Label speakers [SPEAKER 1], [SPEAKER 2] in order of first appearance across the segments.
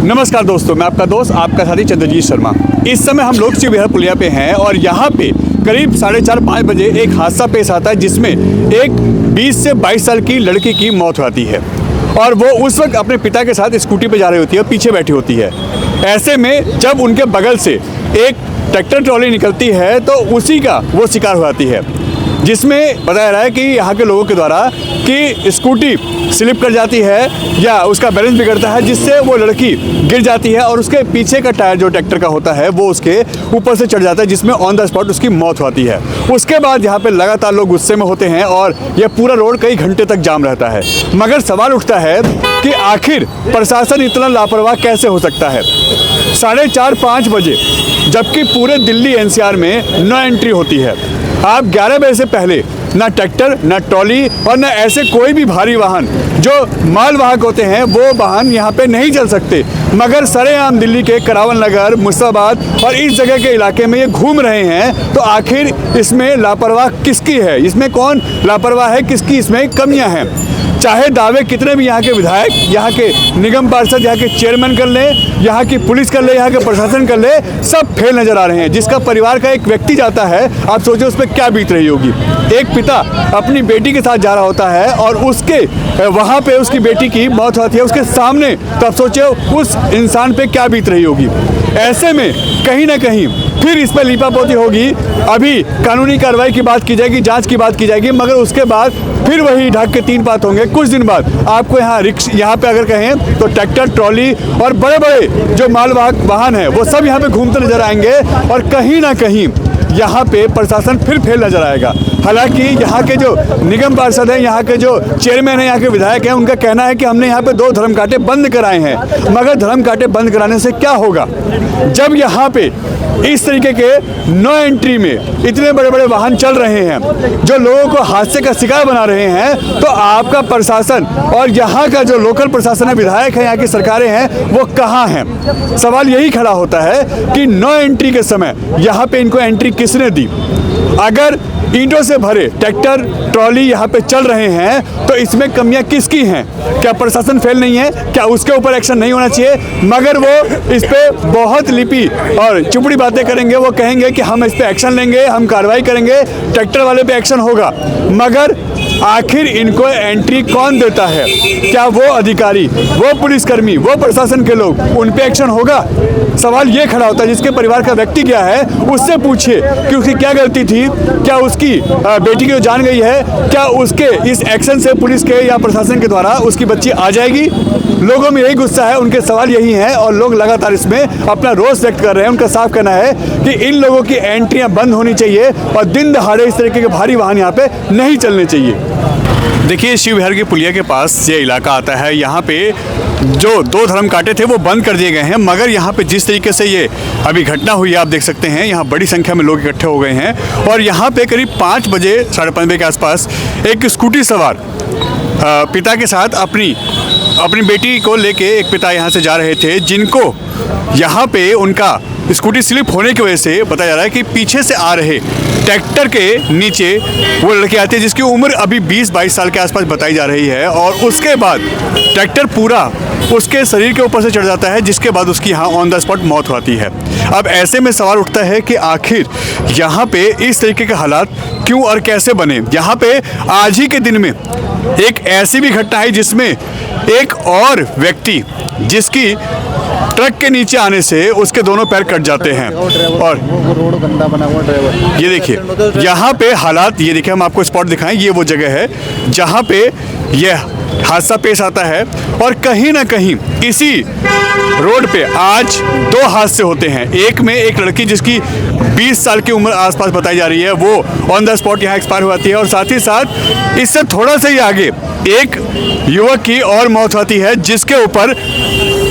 [SPEAKER 1] नमस्कार दोस्तों, मैं आपका दोस्त आपका साथी चंद्रजीत शर्मा। इस समय हम लोग शिवहर पुलिया पे हैं और यहाँ पे करीब 4:30-5 बजे एक हादसा पेश आता है जिसमें एक 20 से 22 साल की लड़की की मौत होती है और वो उस वक्त अपने पिता के साथ स्कूटी पे जा रही होती है, पीछे बैठी होती है। ऐसे में जब उनके बगल से एक ट्रैक्टर ट्रॉली निकलती है तो उसी का वो शिकार हो जाती है, जिसमें बताया रहा है कि यहाँ के लोगों के द्वारा कि स्कूटी स्लिप कर जाती है या उसका बैलेंस बिगड़ता है, जिससे वो लड़की गिर जाती है और उसके पीछे का टायर जो ट्रैक्टर का होता है वो उसके ऊपर से चढ़ जाता है, जिसमें ऑन द स्पॉट उसकी मौत होती है। उसके बाद यहाँ पे लगातार लोग गुस्से में होते हैं और यह पूरा रोड कई घंटे तक जाम रहता है। मगर सवाल उठता है कि आखिर प्रशासन इतना लापरवाह कैसे हो सकता है। 4:30-5 बजे जबकि पूरे दिल्ली एनसीआर में नो एंट्री होती है। आप 11 बजे से पहले ना ट्रैक्टर, ना ट्रॉली और ना ऐसे कोई भी भारी वाहन जो माल वाहक होते हैं वो वाहन यहाँ पे नहीं चल सकते। मगर सरेआम दिल्ली के करावल नगर, मुर्शिदाबाद और इस जगह के इलाके में ये घूम रहे हैं। तो आखिर इसमें लापरवाह किसकी है, इसमें कौन लापरवाह है, किसकी इसमें कमियां हैं। चाहे दावे कितने भी यहाँ के विधायक, यहाँ के निगम पार्षद, यहाँ के चेयरमैन कर ले, यहाँ की पुलिस कर ले, यहाँ के प्रशासन कर ले, सब फेल नजर आ रहे हैं। जिसका परिवार का एक व्यक्ति जाता है, आप सोचो उस पर क्या बीत रही होगी। एक पिता अपनी बेटी के साथ जा रहा होता है और उसके वहाँ पे उसकी बेटी की मौत होती है उसके सामने, तब सोचो उस इंसान पे क्या बीत रही होगी। ऐसे में कहीं ना कहीं फिर इस पर लीपापोती होगी। अभी कानूनी कार्रवाई की बात की जाएगी, जांच की बात की जाएगी, मगर उसके बाद फिर वही ढाक के 3 बात होंगे। कुछ दिन बाद आपको यहाँ पे अगर कहें तो ट्रैक्टर, ट्रॉली और बड़े बड़े जो मालवाहक वाहन है वो सब यहाँ पे घूमते नजर आएंगे और कहीं ना कहीं यहाँ पे प्रशासन फिर फेल नजर आएगा। हालांकि यहाँ के जो निगम पार्षद हैं, यहाँ के जो चेयरमैन हैं, यहाँ के विधायक हैं, उनका कहना है कि हमने यहाँ पे 2 धर्म कांटे बंद कराए हैं। मगर धर्म कांटे बंद कराने से क्या होगा जब यहाँ पे इस तरीके के नो एंट्री में इतने बड़े बड़े वाहन चल रहे हैं जो लोगों को हादसे का शिकार बना रहे हैं। तो आपका प्रशासन और यहाँ का जो लोकल प्रशासन है, विधायक है, यहाँ की सरकारें हैं, वो कहाँ हैं। सवाल यही खड़ा होता है कि नो एंट्री के समय यहाँ पे इनको एंट्री किसने दी। अगर ईंटों से भरे ट्रैक्टर, ट्रॉली यहाँ पे चल रहे हैं तो इसमें कमियां किसकी हैं। क्या प्रशासन फेल नहीं है, क्या उसके ऊपर एक्शन नहीं होना चाहिए। मगर वो इस पे बहुत लिपि और चुपड़ी बातें करेंगे। वो कहेंगे कि हम इस पे एक्शन लेंगे, हम कार्रवाई करेंगे, ट्रैक्टर वाले पे एक्शन होगा। मगर आखिर इनको एंट्री कौन देता है। क्या वो अधिकारी, वो पुलिसकर्मी, वो प्रशासन के लोग, उन पे एक्शन होगा। सवाल ये खड़ा होता है जिसके परिवार का व्यक्ति क्या है उससे पूछिए कि उसकी क्या गलती थी, क्या उसकी बेटी की जो जान गई है, क्या उसके इस एक्शन से पुलिस के या प्रशासन के द्वारा उसकी बच्ची आ जाएगी। लोगों में यही गुस्सा है, उनके सवाल यही हैं और लोग लगातार इसमें अपना रोष व्यक्त कर रहे हैं। उनका साफ कहना है कि इन लोगों की एंट्रियां बंद होनी चाहिए और दिन दहाड़े इस तरीके के भारी वाहन यहाँ पे नहीं चलने चाहिए। देखिए, शिवहर की पुलिया के पास ये इलाका आता है। यहाँ पे जो 2 धर्म कांटे थे वो बंद कर दिए गए हैं, मगर यहाँ पे जिस तरीके से ये अभी घटना हुई है आप देख सकते हैं, यहाँ बड़ी संख्या में लोग इकट्ठे हो गए हैं। और यहाँ पे करीब 5 बजे, 5:30 बजे के आसपास एक स्कूटी सवार पिता के साथ अपनी बेटी को लेके एक पिता यहाँ से जा रहे थे, जिनको यहाँ पे उनका स्कूटी स्लिप होने की वजह से बताया जा रहा है कि पीछे से आ रहे ट्रैक्टर के नीचे वो लड़की आती है जिसकी उम्र अभी 20-22 साल के आसपास बताई जा रही है। और उसके बाद ट्रैक्टर पूरा उसके शरीर के ऊपर से चढ़ जाता है, जिसके बाद उसकी यहाँ ऑन द स्पॉट मौत होती है। अब ऐसे में सवाल उठता है कि आखिर यहाँ पे इस तरीके के हालात क्यों और कैसे बने। यहाँ पे आज ही के दिन में एक ऐसी भी घटना है जिसमें एक और व्यक्ति जिसकी ट्रक के नीचे आने से उसके दोनों पैर कट जाते हैं। और
[SPEAKER 2] रोड गंदा बना हुआ ड्राइवर,
[SPEAKER 1] ये देखिए यहाँ पे हालात, ये देखिए हम आपको स्पॉट दिखाएं, ये वो जगह है जहाँ पे यह हादसा पेश आता है। और कहीं ना कहीं इसी रोड पे आज 2 हादसे होते हैं। एक में एक लड़की जिसकी 20 साल की उम्र आसपास बताई जा रही है वो ऑन द स्पॉट यहाँ एक्सपायर हो जाती है, और साथ ही साथ इससे थोड़ा सा ही आगे एक युवक की और मौत होती है जिसके ऊपर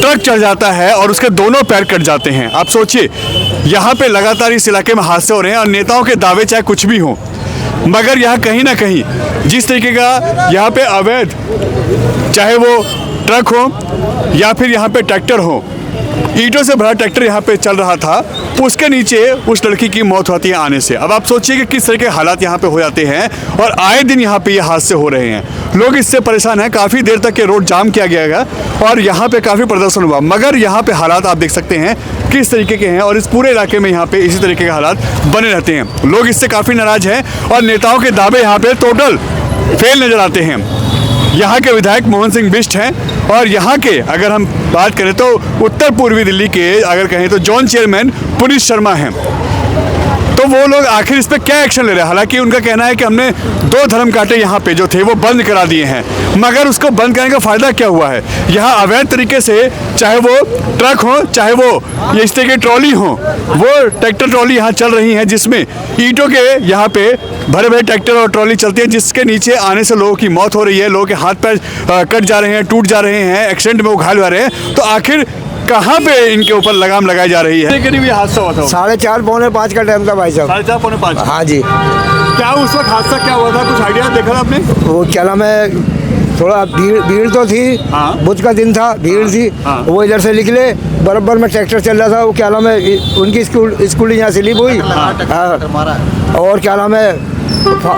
[SPEAKER 1] ट्रक चढ़ जाता है और उसके दोनों पैर कट जाते हैं। आप सोचिए, यहाँ पे लगातार इस इलाके में हादसे हो रहे हैं और नेताओं के दावे चाहे कुछ भी हों, मगर यहाँ कहीं ना कहीं जिस तरीके का यहाँ पे अवैध, चाहे वो ट्रक हो या फिर यहाँ पे ट्रैक्टर हो, ईंटों से भरा ट्रैक्टर यहाँ पे चल रहा था, उसके नीचे उस लड़की की मौत होती है आने से। अब आप सोचिए कि किस तरह के हालात यहाँ पे हो जाते हैं और आए दिन यहाँ पे ये हादसे हो रहे हैं। लोग इससे परेशान हैं, काफ़ी देर तक ये रोड जाम किया गया और यहाँ पे काफ़ी प्रदर्शन हुआ, मगर यहाँ पे हालात आप देख सकते हैं किस तरीके के हैं और इस पूरे इलाके में यहाँ पे इसी तरीके के हालात बने रहते हैं। लोग इससे काफ़ी नाराज हैं और नेताओं के दावे यहाँ पे टोटल फेल नजर आते हैं। यहाँ के विधायक मोहन सिंह बिष्ट हैं और यहाँ के अगर हम बात करें तो उत्तर पूर्वी दिल्ली के अगर कहें तो जोन चेयरमैन पुनीत शर्मा हैं। तो वो लोग आखिर इस पे क्या एक्शन ले रहे हैं? हालांकि उनका कहना है कि हमने 2 धर्म कांटे यहाँ पे जो थे वो बंद करा दिए हैं, मगर उसको बंद करने का फ़ायदा क्या हुआ है? यहाँ अवैध तरीके से चाहे वो ट्रक हो चाहे वो इस तरह की ट्रॉली हो, वो ट्रैक्टर ट्रॉली यहाँ चल रही हैं जिसमें ईंटों के यहाँ पे भरे भरे ट्रैक्टर और ट्रॉली चलती है, जिसके नीचे आने से लोगों की मौत हो रही है, लोगों के हाथ पैर कट जा रहे हैं, टूट जा रहे हैं, एक्सीडेंट में वो घायल हो रहे हैं। तो आखिर कहाँ पे इनके ऊपर लगाम लगाई जा रही है? करीब ये हादसा हुआ था
[SPEAKER 2] 4:30 पौने 5 का टाइम था भाई साहब।
[SPEAKER 1] 4:30 पौने 5।
[SPEAKER 2] हाँ जी।
[SPEAKER 1] क्या उस वक्त हादसा क्या हुआ था? कुछ आइडिया देखा था आपने?
[SPEAKER 2] वो क्या नाम है, थोड़ा भीड़ तो थी।
[SPEAKER 1] हाँ।
[SPEAKER 2] बुध का दिन था, भीड़ थी।
[SPEAKER 1] हाँ।
[SPEAKER 2] वो इधर से निकले, बराबर में ट्रैक्टर चल रहा था। वो क्या नाम है, उनकी स्कूल यहाँ स्लिप हुई। हाँ। और क्या नाम है,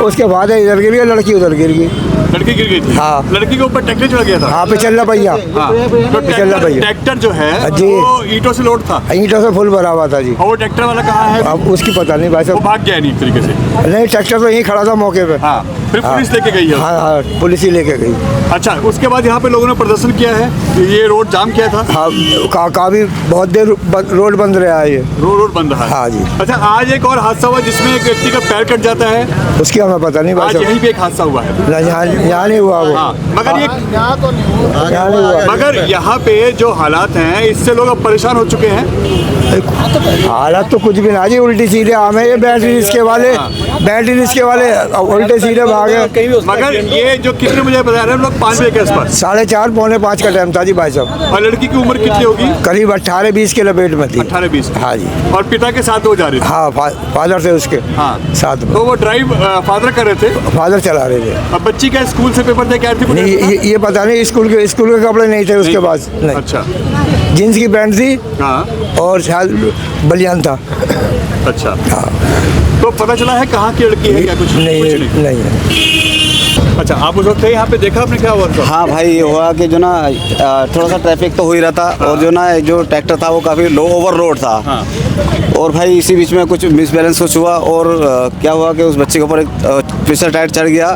[SPEAKER 2] उसके बाद इधर गिर गई, लड़की उधर गिर गई।
[SPEAKER 1] लड़की गिर गई थी?
[SPEAKER 2] हाँ।
[SPEAKER 1] लड़की के ऊपर ट्रैक्टर चढ़ गया था?
[SPEAKER 2] हाँ, पे चल रहा भैया।
[SPEAKER 1] हाँ। तो ट्रैक्टर जो है
[SPEAKER 2] जी।
[SPEAKER 1] वो ईंटों से लोड था?
[SPEAKER 2] ईंटों से फुल भरा हुआ था जी।
[SPEAKER 1] और वो ट्रैक्टर वाला कहाँ है?
[SPEAKER 2] अब उसकी पता नहीं भाई
[SPEAKER 1] वो
[SPEAKER 2] साहब।
[SPEAKER 1] भाग गया नहीं एक तरीके से?
[SPEAKER 2] नहीं, ट्रैक्टर तो यहीं खड़ा था मौके पे।
[SPEAKER 1] हाँ। फिर पुलिस लेके गई है?
[SPEAKER 2] हाँ हाँ, पुलिस ही लेके गई।
[SPEAKER 1] अच्छा, उसके बाद यहाँ पे लोगों ने प्रदर्शन किया है, ये रोड जाम किया था?
[SPEAKER 2] हाँ, काफी बहुत देर रोड बंद रहा है ये।
[SPEAKER 1] रोड बंद रहा है?
[SPEAKER 2] हाँ जी।
[SPEAKER 1] अच्छा, आज एक और हादसा हुआ जिसमें एक व्यक्ति का पैर कट जाता है,
[SPEAKER 2] उसकी हमें पता नहीं भाई
[SPEAKER 1] आज
[SPEAKER 2] साहब।
[SPEAKER 1] यहीं पे एक हादसा हुआ है।
[SPEAKER 2] यहाँ नहीं हुआ वो।
[SPEAKER 1] हाँ, मगर ये
[SPEAKER 2] यहाँ नहीं हुआ।
[SPEAKER 1] मगर यहाँ पे जो हालात हैं इससे लोग अब परेशान हो चुके हैं।
[SPEAKER 2] हालत तो कुछ भी ना जी, उल्टी सीधे हमें ये बैटरी रिक्शे वाले उल्टे सीधे भागे।
[SPEAKER 1] मगर ये जो कितने मुझे बता रहे हैं लोग 5 बजे के आसपास?
[SPEAKER 2] 4:30 पौने 5 का टाइम था जी भाई साहब।
[SPEAKER 1] और लड़की की उम्र कितनी होगी?
[SPEAKER 2] करीब 18-20 के लपेट में थी।
[SPEAKER 1] 18-20?
[SPEAKER 2] हाँ जी।
[SPEAKER 1] और पिता के साथ वो जा रहे थे?
[SPEAKER 2] हाँ, फादर थे उसके।
[SPEAKER 1] हाँ।
[SPEAKER 2] साथ में।
[SPEAKER 1] तो वो ड्राइव फादर कर रहे थे?
[SPEAKER 2] फादर चला रहे थे।
[SPEAKER 1] अब बच्ची का स्कूल से पेपर दे क्या थी?
[SPEAKER 2] नहीं, ये पता नहीं, स्कूल के कपड़े नहीं थे उसके पास। नहीं।
[SPEAKER 1] अच्छा।
[SPEAKER 2] जींस की पैंट थी।
[SPEAKER 1] हाँ।
[SPEAKER 2] और शायद बलियान था।
[SPEAKER 1] अच्छा।
[SPEAKER 2] हाँ।
[SPEAKER 1] तो पता चला है कहाँ की लड़की है क्या? कुछ
[SPEAKER 2] नहीं है।
[SPEAKER 1] अच्छा, आप उस वक्त थे यहाँ पे, देखा आपने क्या हुआ था?
[SPEAKER 3] हाँ भाई, ये हुआ कि जो ना थोड़ा सा ट्रैफिक तो हो ही रहा था। और जो ना जो ट्रैक्टर था वो काफ़ी लो ओवर लोड था।
[SPEAKER 1] हाँ।
[SPEAKER 3] और भाई इसी बीच में कुछ मिसबैलेंस कुछ हुआ और क्या हुआ कि उस बच्चे के ऊपर एक प्रेशर टायर चढ़ गया।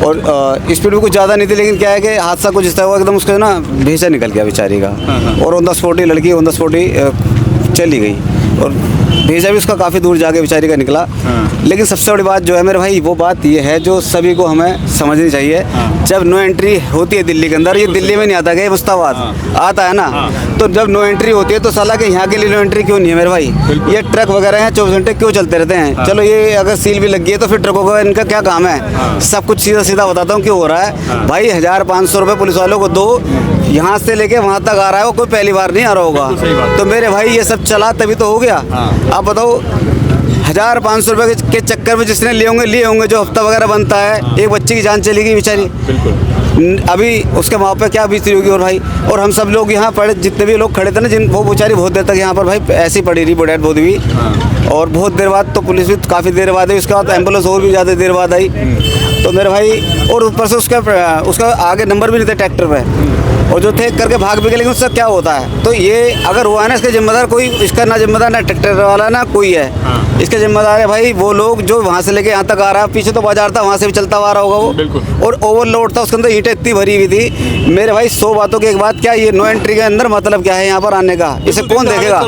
[SPEAKER 3] और स्पीड भी कुछ ज़्यादा नहीं थी, लेकिन क्या है कि हादसा कुछ इस तरह हुआ एकदम उसका ना भेजा निकल गया बेचारी का। और ऑन द स्पॉट ही लड़की ऑन द स्पॉट ही चली गई और भेजा भी उसका काफ़ी दूर जाके बेचारी का निकला। लेकिन सबसे बड़ी बात जो है मेरे भाई, वो बात ये है जो सभी को हमें समझनी चाहिए। जब नो एंट्री होती है दिल्ली के अंदर, ये दिल्ली में नहीं आता गया, मुस्ताबाद आता है ना। तो जब नो एंट्री होती है तो साला के यहाँ के लिए नो एंट्री क्यों नहीं है मेरे भाई? ये ट्रक वगैरह हैं 24 घंटे क्यों चलते रहते हैं? चलो ये अगर सील भी लगी है तो फिर ट्रकों का इनका क्या काम है? सब कुछ सीधा सीधा बताता हूँ क्यों हो रहा है भाई। 1500 रुपये पुलिस वालों को दो, यहाँ से लेके वहाँ तक आ रहा है, वो कोई पहली बार नहीं आ रहा होगा। तो मेरे भाई ये सब चला तभी तो हो गया। आप बताओ, 1500 रुपये के चक्कर में जिसने लिए होंगे जो हफ्ता वगैरह बनता है, एक बच्ची की जान चली गई बेचारी। अभी उसके माँ पे क्या बीती होगी? और भाई, और हम सब लोग यहाँ पड़े, जितने भी लोग खड़े थे ना, जिन वो बेचारी बहुत देर तक यहाँ पर भाई ऐसी पड़ी रही, डेड बॉडी भी। और बहुत देर बाद तो पुलिस भी काफ़ी देर बाद आई, उसके बाद एम्बुलेंस और भी ज़्यादा देर बाद आई। तो मेरे भाई, और ऊपर से उसका आगे नंबर भी नहीं थे ट्रैक्टर पे, और जो थे करके भाग भी गए। लेकिन उससे क्या होता है? तो ये अगर हुआ है ना, इसका जिम्मेदार कोई, इसका ना जिम्मेदार ना ट्रैक्टर वाला ना कोई है। इसके जिम्मेदार है भाई वो लोग जो वहाँ से लेके यहाँ तक आ रहा है। पीछे तो बाजार था, वहाँ से भी चलता हुआ आ रहा होगा वो। और ओवरलोड था, उसके अंदर ईंटें इतनी भरी हुई थी। मेरे भाई 100 बातों की एक बात, क्या ये नो एंट्री के अंदर मतलब क्या है यहाँ पर आने का? इसे कौन देखेगा?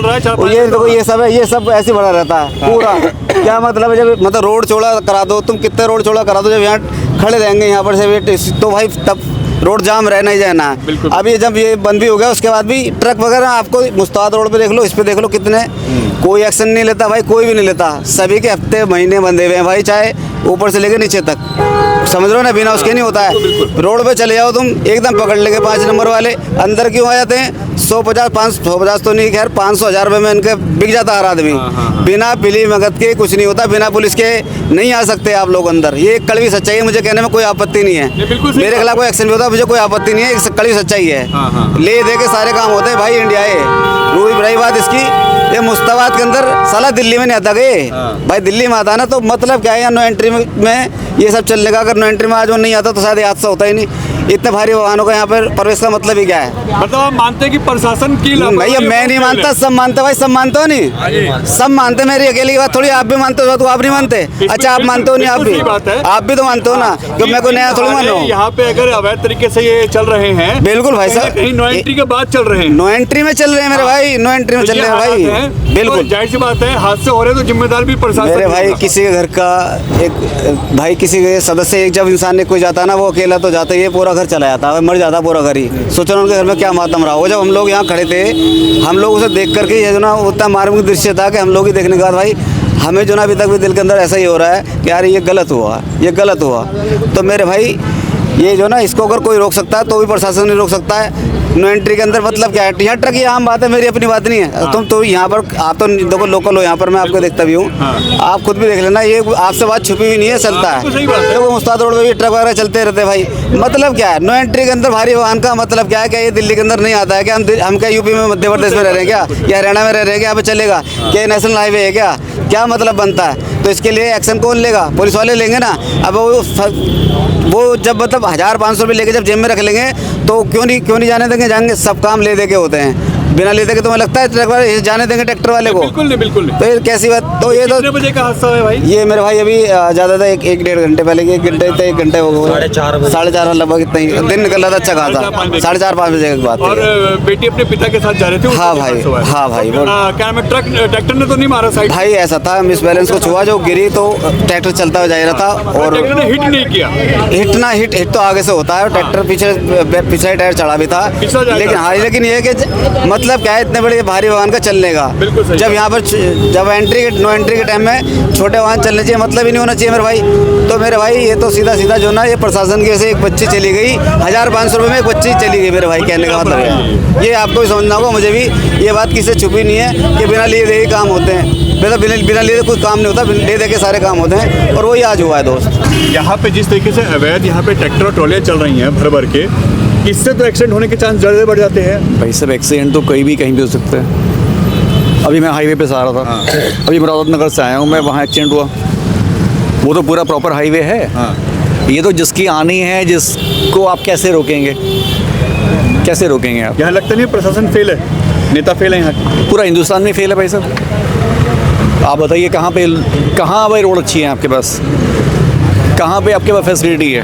[SPEAKER 3] ये देखो, ये सब है, ये सब ऐसे भरा रहता है पूरा। क्या मतलब है? जब मतलब रोड चौड़ा करा दो, तुम कितने रोड चौड़ा करा दो, जब यहाँ खड़े रहेंगे यहाँ पर से वेट, तो भाई तब रोड जाम रहना ही जाना है। अभी जब ये बंद भी हो गया उसके बाद भी ट्रक वगैरह आपको मुस्ताद रोड पे देख लो, इस पे देख लो, कितने कोई एक्शन नहीं लेता भाई, कोई भी नहीं लेता। सभी के हफ्ते महीने बंधे हुए हैं भाई, चाहे ऊपर से लेकर नीचे तक, समझ लो ना, बिना उसके नहीं होता है। रोड पे चले जाओ तुम, एकदम पकड़ लेंगे 5 नंबर वाले। अंदर क्यों आ जाते हैं? 150 तो नहीं, खैर 500-1000 रुपये में इनके बिक जाता हर आदमी। बिना पिली मगध के कुछ नहीं होता, बिना पुलिस के नहीं आ सकते आप लोग अंदर। ये एक कड़वी सच्चाई है, मुझे कहने में कोई आपत्ति नहीं है। मेरे खिलाफ कोई एक्शन भी होता है, मुझे कोई आपत्ति नहीं है, कड़वी सच्चाई है। ले दे के सारे काम होते हैं भाई, इंडिया है। रही बात इसकी, ये मुश्ताबाद के अंदर साला दिल्ली में नहीं आता गए भाई, दिल्ली में आता ना तो मतलब क्या है, यहाँ नो एंट्री में ये सब चलने का, अगर नो एंट्री में आज वो नहीं आता तो शायद ये हादसा होता ही नहीं। इतने भारी वाहनों का यहाँ पर प्रवेश का मतलब ही क्या है?
[SPEAKER 1] मतलब आप मानते हैं कि प्रशासन की
[SPEAKER 3] भैया मैं नहीं मानता, सब मानते भाई, सब मानते हो नहीं, सब मानते, मेरी अकेले की बात थोड़ी, आप भी मानते हो तो आप नहीं मानते? अच्छा आप मानते हो नहीं, आप भी तो मानते हो ना, क्यों मैं को नया थोड़ी मान रहा हूँ।
[SPEAKER 1] यहाँ पे अगर अवैध तरीके से ये चल रहे हैं,
[SPEAKER 3] बिल्कुल भाई साहब,
[SPEAKER 1] नो एंट्री के बाद चल रहे हैं,
[SPEAKER 3] नो एंट्री में चल रहे हैं मेरे भाई, नो एंट्री में चल रहे हैं भाई, बिल्कुल
[SPEAKER 1] जाहिर सी बात है, हादसे हो रहे हैं तो जिम्मेदार भी प्रशासन
[SPEAKER 3] मेरे भाई। किसी के घर का एक भाई, किसी के सदस्य, एक जब इंसान ने कोई जाता है ना, वो अकेला तो जाता है, ये पूरा घर चला जाता है, मर जाता पूरा घर ही। सोचो उनके घर में क्या मातम रहा हो। जब हम लोग यहाँ खड़े थे, हम लोग उसे देख करके ये जो ना उतना मार्मिक दृश्य था कि हम लोग ही देखने के बाद भाई हमें जो ना अभी तक भी दिल के अंदर ऐसा ही हो रहा है कि यार ये गलत हुआ, ये गलत हुआ। तो मेरे भाई ये जो ना, इसको अगर कोई रोक सकता है तो भी प्रशासन नहीं रोक सकता है। नो एंट्री के अंदर मतलब क्या है, यहाँ ट्रक, ये आम बात है, मेरी अपनी बात नहीं है। तुम तो यहाँ पर आप तो देखो लोकल हो, यहाँ पर मैं आपको देखता भी हूँ, आप खुद भी देख लेना, ये आपसे बात छुपी हुई नहीं है, चलता है। देखो मुस्ताद रोड पे भी ट्रक वगैरह चलते रहते हैं भाई। मतलब क्या है, नो एंट्री के अंदर भारी वाहन का मतलब क्या है? क्या ये दिल्ली के अंदर नहीं आता है क्या? हम क्या यूपी में, मध्य प्रदेश में रह रहे हैं क्या, या हरियाणा में रह रहे हैं क्या? यहाँ पे चलेगा क्या? नेशनल हाईवे है क्या मतलब बनता है? तो इसके लिए एक्शन कौन लेगा? पुलिस वाले लेंगे ना। अब वो जब मतलब 1000-500 रुपये लेके जब जेब में रख लेंगे तो क्यों नहीं जाने देंगे? जाएंगे, सब काम ले दे के होते हैं, बिना ले दे के तुम्हें लगता है ट्रक वाले जाने देंगे ट्रैक्टर वाले को?
[SPEAKER 1] बिल्कुल नहीं, बिल्कुल नहीं।
[SPEAKER 3] तो ये कैसी बात? तो ये तो
[SPEAKER 1] कितने बजे का हादसा है भाई?
[SPEAKER 3] ये मेरे भाई अभी ज़्यादा था, एक 1-1.5 घंटे पहले, एक घंटे हो गए, 4:30 लगभग इतना ही दिन निकल रहा था, अच्छा खासा 4:30-5 बजे की बात
[SPEAKER 1] और
[SPEAKER 3] है।
[SPEAKER 1] बेटी अपने पिता के साथ जा रहे थे?
[SPEAKER 3] हाँ भाई, हाँ भाई,
[SPEAKER 1] क्या नाम है, ट्रैक्टर ने तो नहीं मारा साइड?
[SPEAKER 3] भाई ऐसा था, मिस बैलेंस को छुआ, जो गिरी तो ट्रैक्टर चलता हुआ जा रहा था, और
[SPEAKER 1] ट्रैक्टर ने हिट नहीं किया?
[SPEAKER 3] हिट तो आगे से होता है, ट्रैक्टर पिछला टायर चढ़ा भी था, लेकिन हाँ, लेकिन ये कि मतलब क्या है, इतने बड़े भारी वाहन का चलने का, जब यहाँ पर जब नो एंट्री के टाइम में छोटे वाहन चलने चाहिए, मतलब ही नहीं होना चाहिए मेरे भाई। तो मेरे भाई ये तो सीधा जो ना, ये प्रशासन की वजह से एक बच्ची चली गई, 1500 रुपये में एक बच्ची चली गई मेरे भाई, कहने का मतलब है। ये आपको भी समझना होगा, मुझे भी ये बात किसी से छुपी नहीं है कि बिना लिए दे ही काम होते हैं। वैसे बिना लिए कोई काम नहीं होता, ले दे के सारे काम होते हैं, और वही आज हुआ है दोस्त।
[SPEAKER 1] यहाँ पे जिस तरीके से अवैध यहाँ पे ट्रैक्टर और ट्रॉलियाँ चल रही हैं भर के, इससे तो एक्सीडेंट होने के चांस ज़्यादा बढ़ जाते हैं
[SPEAKER 4] भाई। सब एक्सीडेंट तो कहीं भी हो सकता है। अभी मैं हाईवे पे से आ रहा था, अभी मुरादाबाद से आया हूँ मैं, वहाँ एक्सीडेंट हुआ। वो तो पूरा प्रॉपर हाईवे है। ये तो जिसकी आनी है, जिसको आप कैसे रोकेंगे आप?
[SPEAKER 1] यहाँ लगता नहीं प्रशासन फेल है, नेता फेल है यहाँ के?
[SPEAKER 4] पूरा हिंदुस्तान में फेल है भाई साहब। आप बताइए कहाँ भाई रोड अच्छी है आपके पास? कहाँ पे आपके पास फैसिलिटी है?